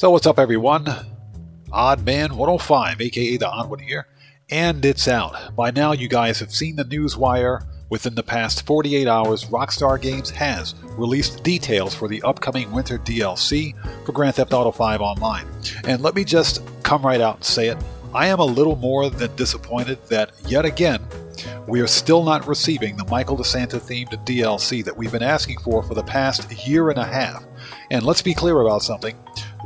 So what's up, everyone? Odd Man 105, aka the Odd One here, and it's out. By now you guys have seen the news wire. Within the past 48 hours, Rockstar Games has released details for the upcoming winter DLC for Grand Theft Auto V Online. And let me just come right out and say it, I am a little more than disappointed that yet again we are still not receiving the Michael DeSanta themed DLC that we've been asking for the past year and a half. And let's be clear about something.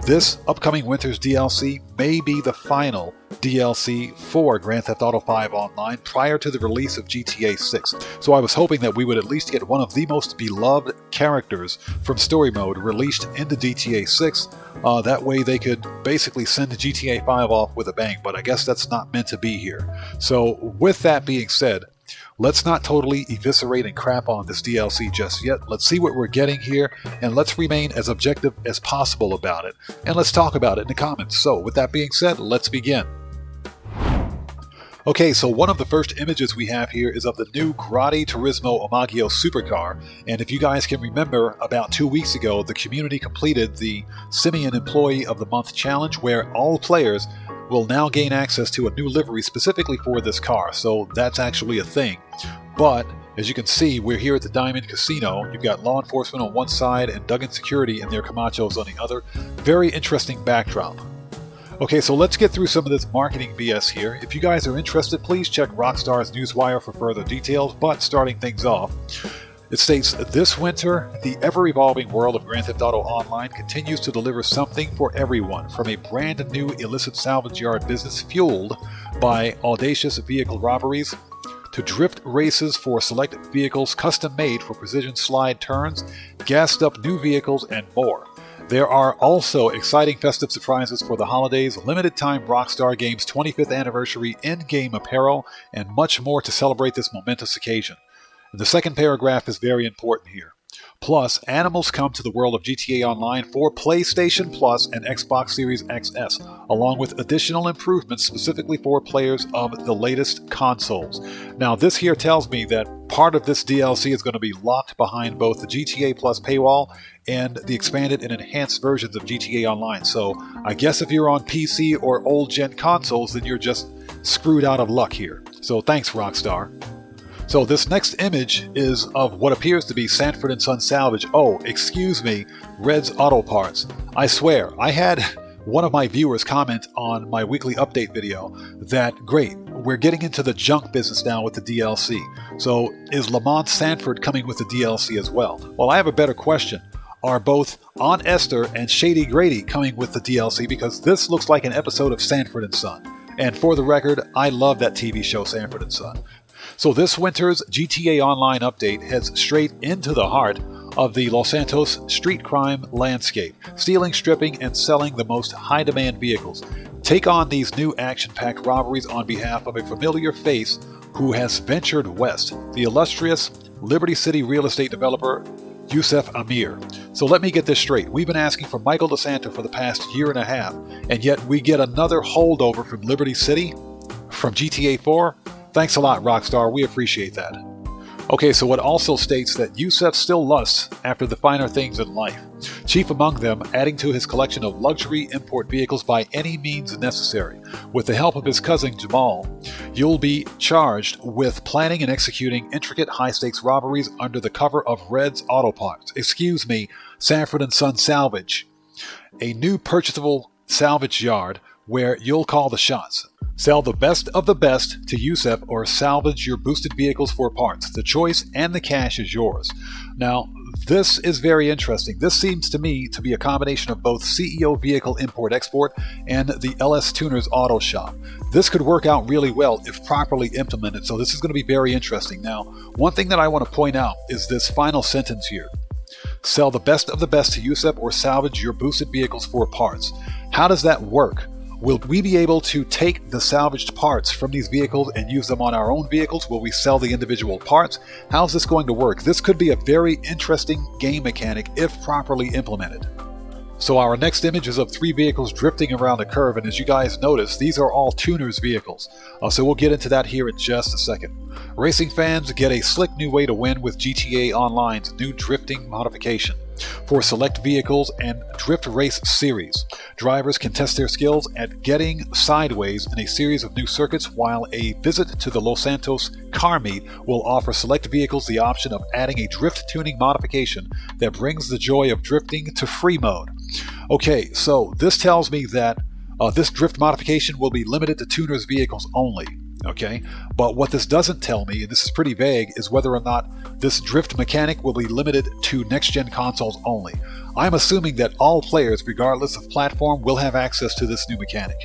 This upcoming winter's DLC may be the final DLC for Grand Theft Auto V Online prior to the release of GTA 6. So I was hoping that we would at least get one of the most beloved characters from story mode released into GTA 6. That way they could basically send GTA 5 off with a bang, but I guess that's not meant to be here. So with that being said, let's not totally eviscerate and crap on this DLC just yet. Let's see what we're getting here, and let's remain as objective as possible about it. And let's talk about it in the comments. So with that being said, let's begin. Okay, so one of the first images we have here is of the new Grotti Turismo Omaggio supercar, and if you guys can remember, about 2 weeks ago, the community completed the Simeon Employee of the Month challenge, where all players will now gain access to a new livery specifically for this car, so that's actually a thing. But as you can see, we're here at the Diamond Casino. You've got law enforcement on one side and Duggan Security and their Camachos on the other. Very interesting backdrop. Okay, so let's get through some of this marketing BS here. If you guys are interested, please check Rockstar's Newswire for further details, but starting things off, it states, this winter, the ever-evolving world of Grand Theft Auto Online continues to deliver something for everyone, from a brand new illicit salvage yard business fueled by audacious vehicle robberies, to drift races for select vehicles custom-made for precision slide turns, gassed-up new vehicles, and more. There are also exciting festive surprises for the holidays, limited-time Rockstar Games 25th anniversary in-game apparel, and much more to celebrate this momentous occasion. The second paragraph is very important here. Plus, animals come to the world of GTA Online for PlayStation Plus and Xbox Series XS, along with additional improvements specifically for players of the latest consoles. Now, this here tells me that part of this DLC is going to be locked behind both the GTA Plus paywall and the expanded and enhanced versions of GTA Online. So, I guess if you're on PC or old-gen consoles, then you're just screwed out of luck here. So, thanks, Rockstar. So this next image is of what appears to be Sanford & Son Salvage. Oh, excuse me, Red's Auto Parts. I swear, I had one of my viewers comment on my weekly update video that, great, we're getting into the junk business now with the DLC. So is Lamont Sanford coming with the DLC as well? Well, I have a better question. Are both Aunt Esther and Shady Grady coming with the DLC? Because this looks like an episode of Sanford & Son. And for the record, I love that TV show Sanford & Son. So this winter's GTA Online update heads straight into the heart of the Los Santos street crime landscape, stealing, stripping, and selling the most high-demand vehicles. Take on these new action-packed robberies on behalf of a familiar face who has ventured west, the illustrious Liberty City real estate developer Yusef Amir. So let me get this straight. We've been asking for Michael DeSanta for the past year and a half, and yet we get another holdover from Liberty City? From GTA 4? Thanks a lot, Rockstar. We appreciate that. Okay, so it also states that Yusef still lusts after the finer things in life. Chief among them, adding to his collection of luxury import vehicles by any means necessary. With the help of his cousin Jamal, you'll be charged with planning and executing intricate high-stakes robberies under the cover of Red's Auto Parts. Excuse me, Sanford & Son Salvage. A new purchasable salvage yard where you'll call the shots. Sell the best of the best to Yusef or salvage your boosted vehicles for parts. The choice and the cash is yours. Now, this is very interesting. This seems to me to be a combination of both CEO Vehicle Import-Export and the LS Tuners Auto Shop. This could work out really well if properly implemented, so this is going to be very interesting. Now, one thing that I want to point out is this final sentence here. Sell the best of the best to Yusef or salvage your boosted vehicles for parts. How does that work? Will we be able to take the salvaged parts from these vehicles and use them on our own vehicles? Will we sell the individual parts? How's this going to work? This could be a very interesting game mechanic if properly implemented. So our next image is of 3 vehicles drifting around a curve, and as you guys notice, these are all tuners vehicles. So we'll get into that here in just a second. Racing fans get a slick new way to win with GTA Online's new drifting modification. for select vehicles and drift race series. Drivers can test their skills at getting sideways in a series of new circuits, while a visit to the Los Santos car meet will offer select vehicles the option of adding a drift tuning modification that brings the joy of drifting to free mode. Okay, so this tells me that this drift modification will be limited to tuners' vehicles only. Okay, but what this doesn't tell me, and this is pretty vague, is whether or not this drift mechanic will be limited to next-gen consoles only. I'm assuming that all players, regardless of platform, will have access to this new mechanic.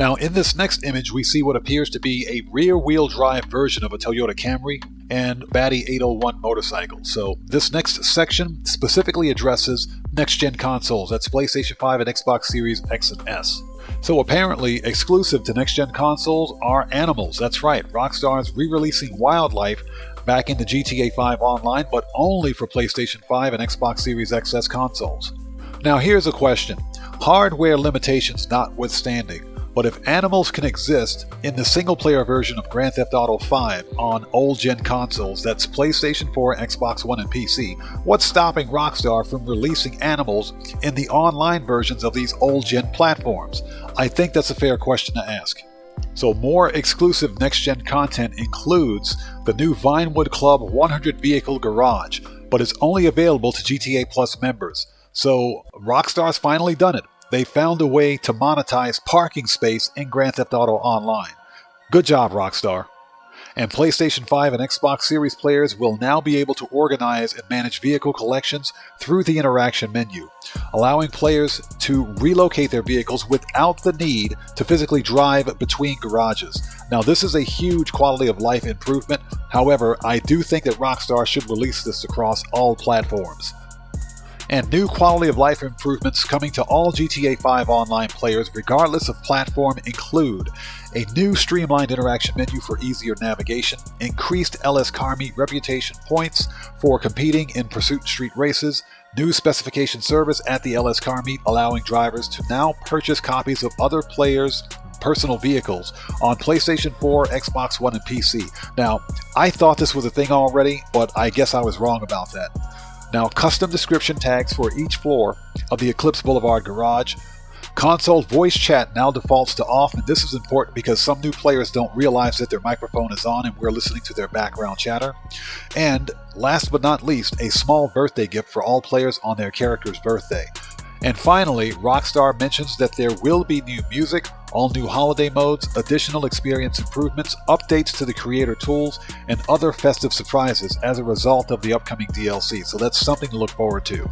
Now, in this next image, we see what appears to be a rear-wheel drive version of a Toyota Camry and Batty 801 motorcycle. So this next section specifically addresses next-gen consoles. That's PlayStation 5 and Xbox Series X and S. So apparently, exclusive to next-gen consoles are animals. That's right, Rockstar's re-releasing Wildlife back into GTA 5 Online, but only for PlayStation 5 and Xbox Series XS consoles. Now here's a question. Hardware limitations notwithstanding, but if animals can exist in the single-player version of Grand Theft Auto 5 on old-gen consoles, that's PlayStation 4, Xbox One, and PC, what's stopping Rockstar from releasing animals in the online versions of these old-gen platforms? I think that's a fair question to ask. So more exclusive next-gen content includes the new Vinewood Club 100 Vehicle Garage, but it's only available to GTA Plus members. So Rockstar's finally done it. They found a way to monetize parking space in Grand Theft Auto Online. Good job, Rockstar. And PlayStation 5 and Xbox Series players will now be able to organize and manage vehicle collections through the interaction menu, allowing players to relocate their vehicles without the need to physically drive between garages. Now, this is a huge quality of life improvement. However, I do think that Rockstar should release this across all platforms. And new quality of life improvements coming to all GTA 5 Online players regardless of platform include a new streamlined interaction menu for easier navigation, increased LS Car Meet reputation points for competing in Pursuit Street races, new specification service at the LS Car Meet allowing drivers to now purchase copies of other players' personal vehicles on PlayStation 4, Xbox One, and PC. Now, I thought this was a thing already, but I guess I was wrong about that. Now, custom description tags for each floor of the Eclipse Boulevard garage. Console voice chat now defaults to off, and this is important because some new players don't realize that their microphone is on and we're listening to their background chatter. And last but not least, a small birthday gift for all players on their character's birthday. And finally, Rockstar mentions that there will be new music, all new holiday modes, additional experience improvements, updates to the creator tools, and other festive surprises as a result of the upcoming DLC. So that's something to look forward to.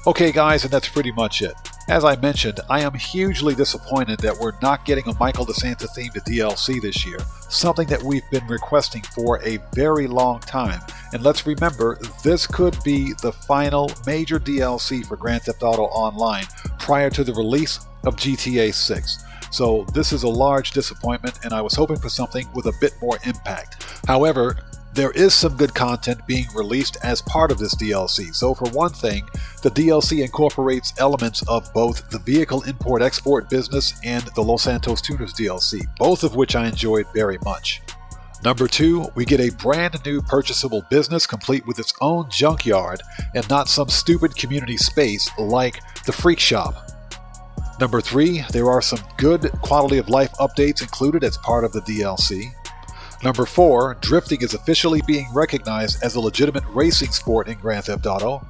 Okay guys, and that's pretty much it. As I mentioned, I am hugely disappointed that we're not getting a Michael DeSanta themed DLC this year, something that we've been requesting for a very long time. And let's remember, this could be the final major DLC for Grand Theft Auto Online prior to the release of GTA 6. So this is a large disappointment, and I was hoping for something with a bit more impact. However, there is some good content being released as part of this DLC. So for one thing, the DLC incorporates elements of both the vehicle import-export business and the Los Santos Tuners DLC, both of which I enjoyed very much. Number 2, we get a brand new purchasable business complete with its own junkyard and not some stupid community space like the Freak Shop. Number 3, there are some good quality of life updates included as part of the DLC. Number 4, drifting is officially being recognized as a legitimate racing sport in Grand Theft Auto.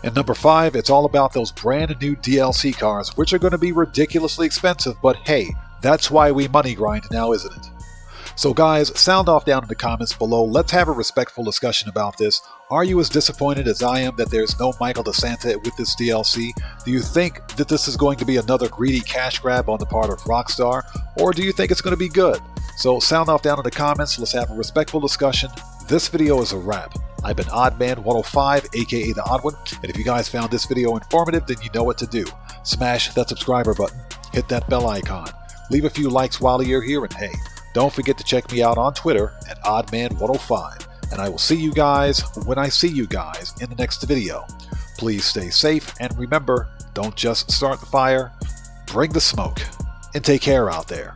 And number 5, it's all about those brand new DLC cars, which are going to be ridiculously expensive, but hey, that's why we money grind now, isn't it? So guys, sound off down in the comments below. Let's have a respectful discussion about this. Are you as disappointed as I am that there's no Michael DeSanta with this DLC? Do you think that this is going to be another greedy cash grab on the part of Rockstar? Or do you think it's going to be good? So sound off down in the comments. Let's have a respectful discussion. This video is a wrap. I've been Oddman105, aka The Odd One, and if you guys found this video informative, then you know what to do. Smash that subscriber button, hit that bell icon, leave a few likes while you're here, and hey, don't forget to check me out on Twitter at Oddman105. And I will see you guys when I see you guys in the next video. Please stay safe, and remember, don't just start the fire, bring the smoke. And take care out there.